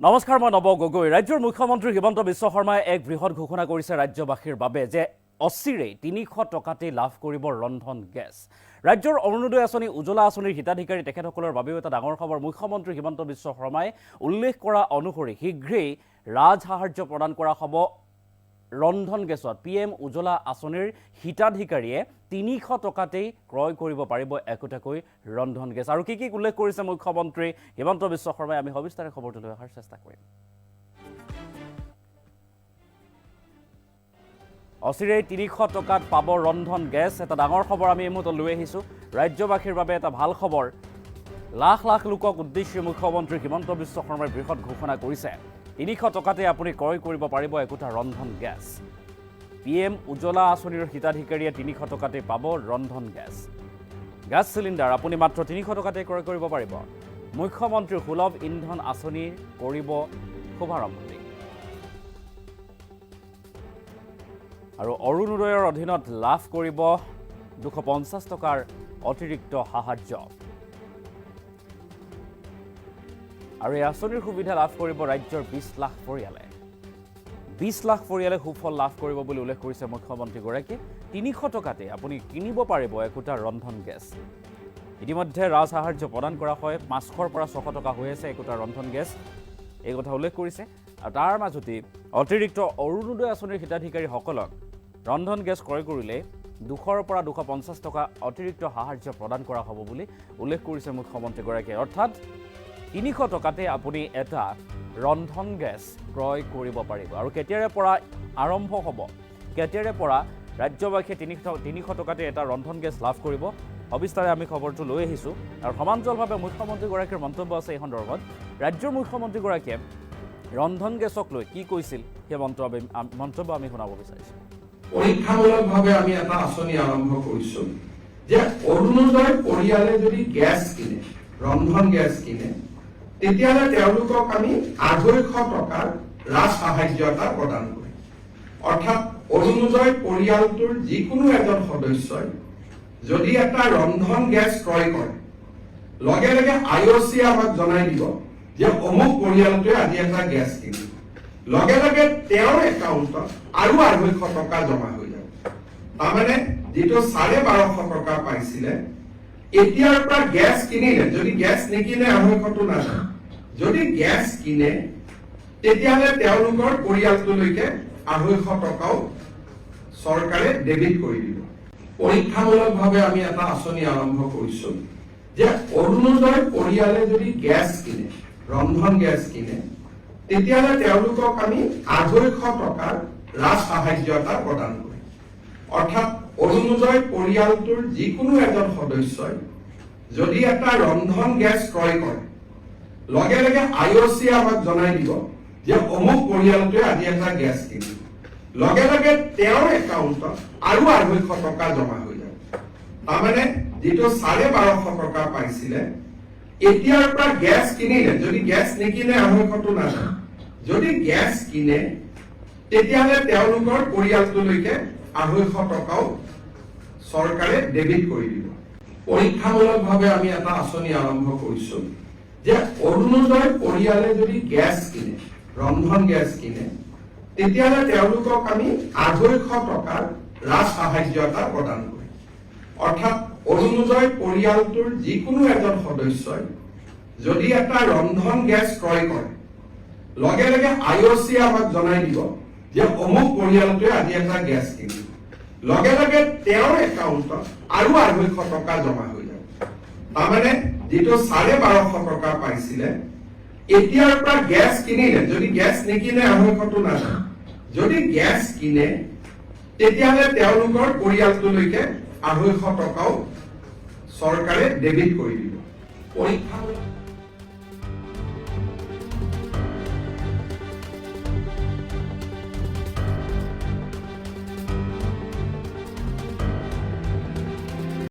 নমস্কাৰ মই নব গগৈ ৰাজ্যৰ মুখ্যমন্ত্ৰী হিমন্ত বিশ্ব শৰ্মাই এক বৃহৎ ঘোষণা কৰিছে ৰাজ্যবাসীৰ বাবে যে অচিৰেই ৩০০ টকাতে লাভ কৰিব ৰন্ধন গেছ ৰাজ্যৰ অৰুণোদয় আঁচনি উজ্জ্বলা আঁচনিৰ হিতাধিকাৰী তেখেতসকলৰ বাবেও এটা ডাঙৰ খবৰ মুখ্যমন্ত্ৰী হিমন্ত বিশ্ব শৰ্মাই উল্লেখ কৰা অনুসৰি শীঘ্ৰেই ৰাজসাহায্য প্ৰদান কৰা হ'ব ৰন্ধন গেছত পিএম উজ্জ্বলা আঁচনিৰ হিতাধিকাৰীয়ে ৩০০ টকাতেই ক্ৰয় কৰিব পাৰিব একোটাকৈ ৰন্ধন গেছ আৰু কি উল্লেখ কৰিছে মুখ্যমন্ত্ৰী হিমন্ত বিশ্ব শৰ্মাই আমি সবিস্তাৰে খবৰটো লৈ অহাৰ চেষ্টা কৰিম অচিৰেই ৩০০ টকাত পাব ৰন্ধন গেছ এটা ডাঙৰ খবৰ আমি এই মুহূৰ্তত লৈ আহিছোঁ ৰাজ্যবাসীৰ বাবে এটা ভাল খবৰ লাখ লাখ লোকক উদ্দেশ্যি মুখ্যমন্ত্ৰী হিমন্ত বিশ্ব শৰ্মাই বৃহৎ ঘোষণা কৰিছে ৩০০ টকাতে আপুনি ক্ৰয় কৰিব পাৰিব একোটা ৰন্ধন গেছ পিএম উজ্জ্বলা আঁচনিৰ হিতাধিকাৰীয়ে ৩০০ টকাতে পাব ৰন্ধন গেছ গেছ চিলিণ্ডাৰ আপুনি মাত্ৰ ৩০০ টকাতে ক্ৰয় কৰিব পাৰিব মুখ্যমন্ত্ৰীৰ সুলভ ইন্ধন আঁচনিৰ কৰিব শুভাৰম্ভণি আৰু অৰুণোদয়ৰ অধীনত লাভ কৰিব ২৫০ টকাৰ অতিৰিক্ত সাহায্য আৰু এই আঁচনিৰ সুবিধা লাভ কৰিব ৰাজ্যৰ ২০ লাখ পৰিয়ালে ২০ লাখ পৰিয়ালে সুফল লাভ কৰিব বুলি উল্লেখ কৰিছে মুখ্যমন্ত্ৰীগৰাকীয়ে ৩০০ টকাতে আপুনি কিনিব পাৰিব একোটা ৰন্ধন গেছ ইতিমধ্যে ৰাজসাহায্য প্ৰদান কৰা হয় ৫০০ৰ পৰা ৬০০ টকা হৈ আছে একোটা ৰন্ধন গেছ এই কথা উল্লেখ কৰিছে আৰু তাৰ মাজতে অতিৰিক্ত অৰুণোদয় আঁচনিৰ হিতাধিকাৰীসকলক ৰন্ধন গেছ ক্ৰয় কৰিলে ২০০ৰ পৰা ২৫০ টকা অতিৰিক্ত সাহায্য প্ৰদান কৰা হ'ব বুলি উল্লেখ কৰিছে মুখ্যমন্ত্ৰীগৰাকীয়ে অৰ্থাৎ ৩০০ টকাতে আপুনি এটা ৰন্ধন গেছ ক্ৰয় কৰিব পাৰিব আৰু কেতিয়াৰে পৰা আৰম্ভ হ'ব কেতিয়াৰে পৰা ৰাজ্যবাসীয়ে ৩০০ টকাতে এটা ৰন্ধন গেছ লাভ কৰিব সবিস্তাৰে আমি খবৰটো লৈ আহিছোঁ আৰু সমান্তৰালভাৱে মুখ্যমন্ত্ৰীগৰাকীৰ মন্তব্য আছে এই সন্দৰ্ভত ৰাজ্যৰ মুখ্যমন্ত্ৰীগৰাকীয়ে ৰন্ধন গেছক লৈ কি কৈছিল সেই মন্তব্য আমি শুনাব বিচাৰিছোঁ পৰীক্ষামূলকভাৱে আমি এটা আঁচনি আৰম্ভ কৰিছোঁ যে অৰুণোদয় পৰিয়ালে যদি গেছ কিনে ৰন্ধন গেছ কিনে তেতিয়ালে তেওঁলোকক আমি ২৫০ টকাৰ ৰাজসাহায্য এটা প্ৰদান কৰিম অৰ্থাৎ অৰুণোদয় পৰিয়ালটোৰ যিকোনো এজন সদস্যই যদি এটা ৰন্ধন গেছ ক্ৰয় কৰে লগে লগে IOC আমাক জনাই দিব যে অমুক পৰিয়ালটোৱে আজি এটা গেছ কিনিব লগে লগে তেওঁৰ একাউণ্টত আৰু ২৫০ টকা জমা হৈ যাব তাৰমানে যিটো ১২৫০ টকা পাইছিলে এতিয়াৰ পৰা গেছ কিনিলে যদি গেছ নিকিনে ২৫০টো নাযায় যদি গেছ কিনে তেতিয়াহ'লে তেওঁলোকৰ পৰিয়ালটোলৈকে ২৫০ টকাও চৰকাৰে ডেবিট কৰি দিব পৰীক্ষামূলকভাৱে আমি এটা আঁচনি আৰম্ভ কৰিছোঁ যে অৰুণোদয় পৰিয়ালে যদি গেছ কিনে ৰন্ধন গেছ কিনে তেতিয়াহ'লে তেওঁলোকক আমি ২৫০ টকাৰ ৰাজসাহায্য এটা প্ৰদান কৰিম অৰ্থাৎ অৰুণোদয় পৰিয়ালটোৰ যিকোনো এজন সদস্যই যদি এটা ৰন্ধন গেছ ক্ৰয় কৰে লগে লগে IOC আমাক জনাই দিব যে অমুক পৰিয়ালটোৱে আজি এটা গেছ কিনিব লগে লগে তেওঁৰ একাউণ্টত আৰু ২৫০ টকা জমা হৈ যাব তাৰমানে যিটো ১২৫০ টকা পাইছিলে এতিয়াৰ পৰা গেছ কিনিলে যদি গেছ নিকিনে ২৫০টো নাযায় যদি গেছ কিনে তেতিয়াহ'লে তেওঁলোকৰ পৰিয়ালটোলৈকে ২৫০ টকাও চৰকাৰে ডেবিট কৰি দিব পৰীক্ষামূলকভাৱে আমি এটা আঁচনি আৰম্ভ কৰিছোঁ যে অৰুণোদয় পৰিয়ালে যদি গেছ কিনে ৰন্ধন গেছ কিনে তেতিয়াহ'লে তেওঁলোকক আমি ২৫০ টকাৰ ৰাজসাহায্য এটা প্ৰদান কৰিম অৰ্থাৎ অৰুণোদয় পৰিয়ালটোৰ যিকোনো এজন সদস্যই যদি এটা ৰন্ধন গেছ ক্ৰয় কৰে লগে লগে IOC আমাক জনাই দিব যে অমুক পৰিয়ালটোৱে আজি এটা গেছ কিনিব লগে লগে তেওঁৰ একাউণ্টত আৰু ২৫০ টকা জমা হৈ যাব তাৰমানে যিটো ১২৫০ টকা পাইছিলে এতিয়াৰ পৰা গেছ কিনিলে যদি গেছ নিকিনে ২৫০টো নাযায় যদি গেছ কিনে তেতিয়াহ'লে তেওঁলোকৰ পৰিয়ালটোলৈকে ২৫০ টকাও চৰকাৰে ডেবিট কৰি দিব পৰীক্ষামূলক